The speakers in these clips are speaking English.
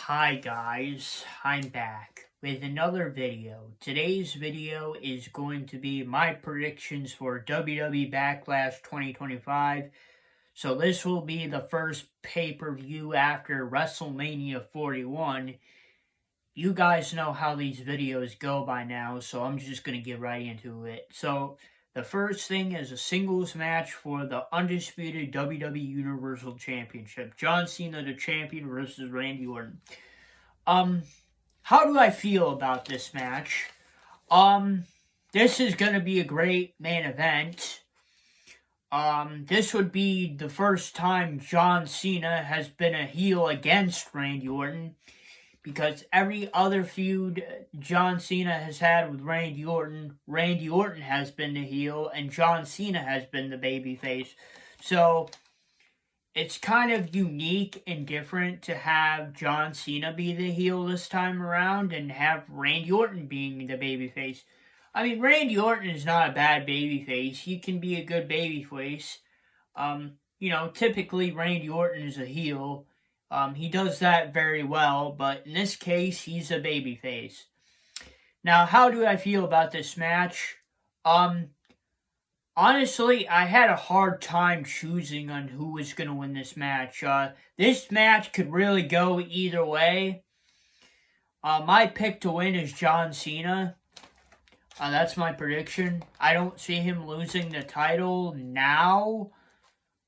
Hi guys, I'm back with another video. Today's video is going to be my predictions for WWE Backlash 2025. So this will be the first pay-per-view after WrestleMania 41. You guys know how these videos go by now, so I'm just going to get right into it. So the first thing is a singles match for the undisputed WWE Universal Championship. John Cena, the champion, versus Randy Orton. How do I feel about this match? This is gonna be a great main event. This would be the first time John Cena has been a heel against Randy Orton, because every other feud John Cena has had with Randy Orton has been the heel, and John Cena has been the babyface. So it's kind of unique and different to have John Cena be the heel this time around and have Randy Orton being the babyface. I mean, Randy Orton is not a bad babyface. He can be a good babyface. Typically Randy Orton is a heel. He does that very well, but in this case, he's a babyface. Now, how do I feel about this match? Honestly, I had a hard time choosing on who was going to win this match. This match could really go either way. My pick to win is John Cena. That's my prediction. I don't see him losing the title now,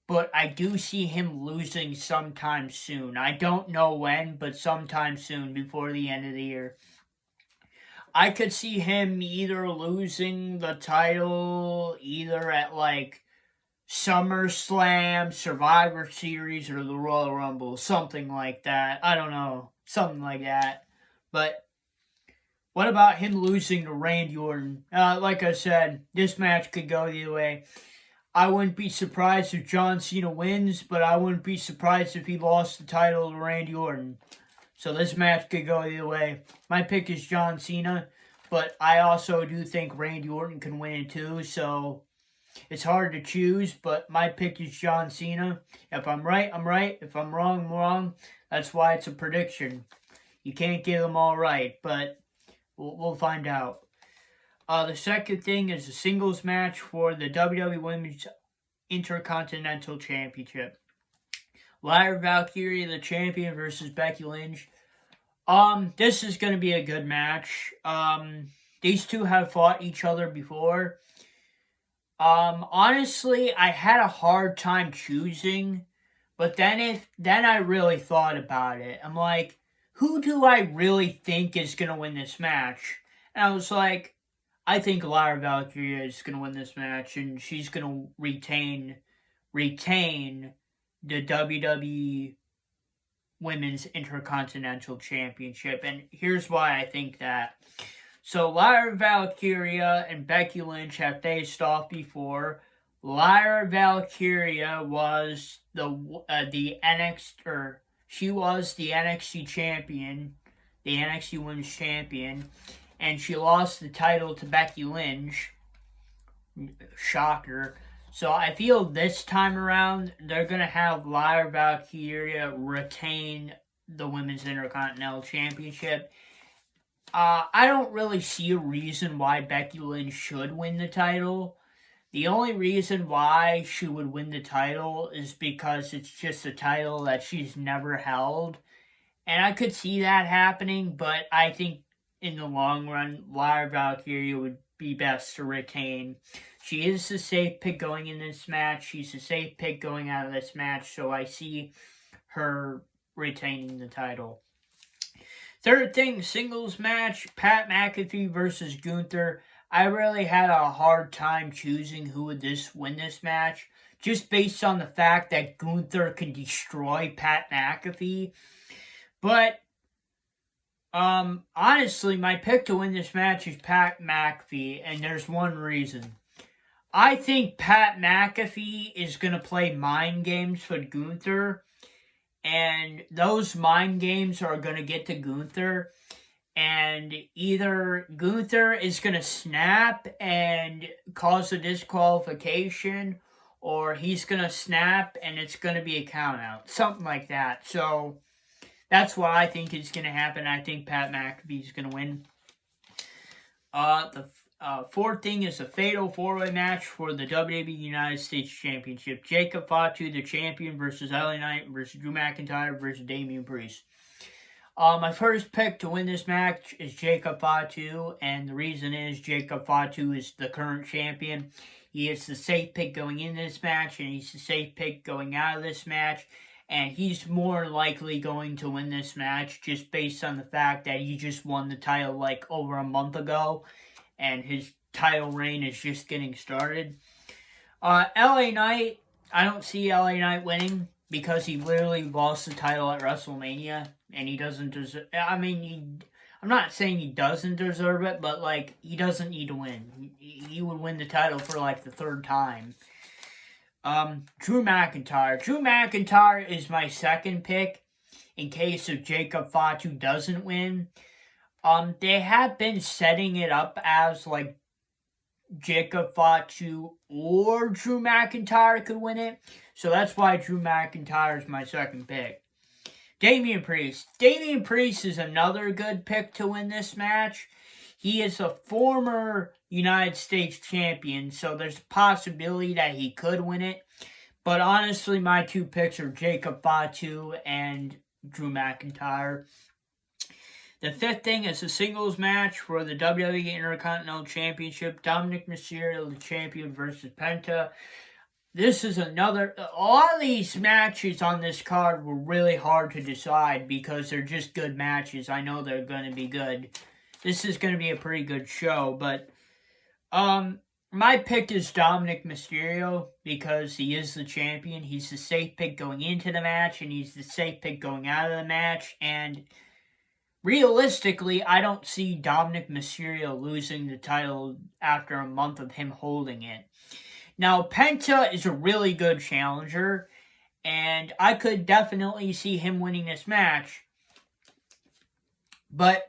but I do see him losing sometime soon. I don't know when, but sometime soon, before the end of the year. I could see him either losing the title either at SummerSlam, Survivor Series, or the Royal Rumble, something like that. I don't know, something like that. But what about him losing to Randy Orton? Like I said, this match could go either way. I wouldn't be surprised if John Cena wins, but I wouldn't be surprised if he lost the title to Randy Orton. So this match could go either way. My pick is John Cena, but I also do think Randy Orton can win it too, so it's hard to choose, but my pick is John Cena. If I'm right, I'm right. If I'm wrong, I'm wrong. That's why it's a prediction. You can't get them all right, but we'll find out. The second thing is a singles match for the WWE Women's Intercontinental Championship. Lyra Valkyria, the champion, versus Becky Lynch. This is going to be a good match. These two have fought each other before. Honestly, I had a hard time choosing, but then I really thought about it. I'm like, who do I really think is going to win this match? And I was like, I think Lyra Valkyria is going to win this match, and she's going to retain the WWE Women's Intercontinental Championship. And here's why I think that. So Lyra Valkyria and Becky Lynch have faced off before. Lyra Valkyria was the NXT champion, the NXT Women's Champion, and she lost the title to Becky Lynch. Shocker. So I feel this time around, they're going to have Lyra Valkyria retain the Women's Intercontinental Championship. I don't really see a reason why Becky Lynch should win the title. The only reason why she would win the title is because it's just a title that she's never held. And I could see that happening, but I think in the long run, Lyra Valkyria would be best to retain. She is the safe pick going in this match. She's a safe pick going out of this match, so I see her retaining the title. Third thing, singles match, Pat McAfee versus Gunther. I really had a hard time choosing who would win this match, just based on the fact that Gunther can destroy Pat McAfee. But honestly, my pick to win this match is Pat McAfee, and there's one reason. I think Pat McAfee is going to play mind games with Gunther, and those mind games are going to get to Gunther, and either Gunther is going to snap and cause a disqualification, or he's going to snap and it's going to be a count out, something like that. So That's what I think is going to happen. I think Pat McAfee's going to win. The fourth thing is a fatal four-way match for the WWE United States Championship. Jacob Fatu, the champion, versus LA Knight versus Drew McIntyre versus Damian Priest. My first pick to win this match is Jacob Fatu, and the reason is Jacob Fatu is the current champion. He is the safe pick going in this match, and he's the safe pick going out of this match. And he's more likely going to win this match just based on the fact that he just won the title like over a month ago. And his title reign is just getting started. LA Knight, I don't see LA Knight winning because he literally lost the title at WrestleMania. And he doesn't deserve... I mean, I'm not saying he doesn't deserve it, but like, he doesn't need to win. He would win the title for like the third time. Drew McIntyre. Drew McIntyre is my second pick in case if Jacob Fatu doesn't win. They have been setting it up as like Jacob Fatu or Drew McIntyre could win it. So that's why Drew McIntyre is my second pick. Damian Priest. Damian Priest is another good pick to win this match. He is a former United States champion, so there's a possibility that he could win it. But honestly, my two picks are Jacob Fatu and Drew McIntyre. The fifth thing is a singles match for the WWE Intercontinental Championship. Dominic Mysterio, the champion, versus Penta. This is another... A lot of these matches on this card were really hard to decide because they're just good matches. I know they're going to be good. This is going to be a pretty good show, but... my pick is Dominic Mysterio because he is the champion. He's the safe pick going into the match, and he's the safe pick going out of the match. And realistically, I don't see Dominic Mysterio losing the title after a month of him holding it. Now, Penta is a really good challenger, and I could definitely see him winning this match. But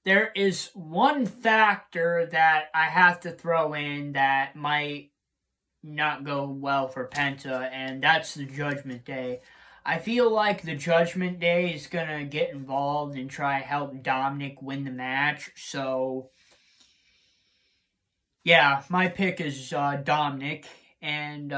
there is one factor that I have to throw in that might not go well for Penta, and that's the Judgment Day. I feel like the Judgment Day is going to get involved and try to help Dominic win the match. So, yeah, my pick is Dominic. And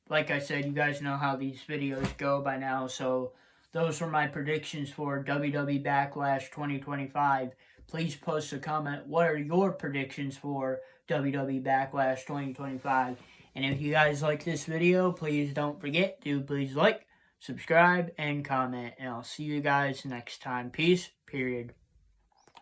like I said, you guys know how these videos go by now. So, those were my predictions for WWE Backlash 2025. Please post a comment. What are your predictions for WWE Backlash 2025? And if you guys like this video, please don't forget to please like, subscribe, and comment. And I'll see you guys next time. Peace, period.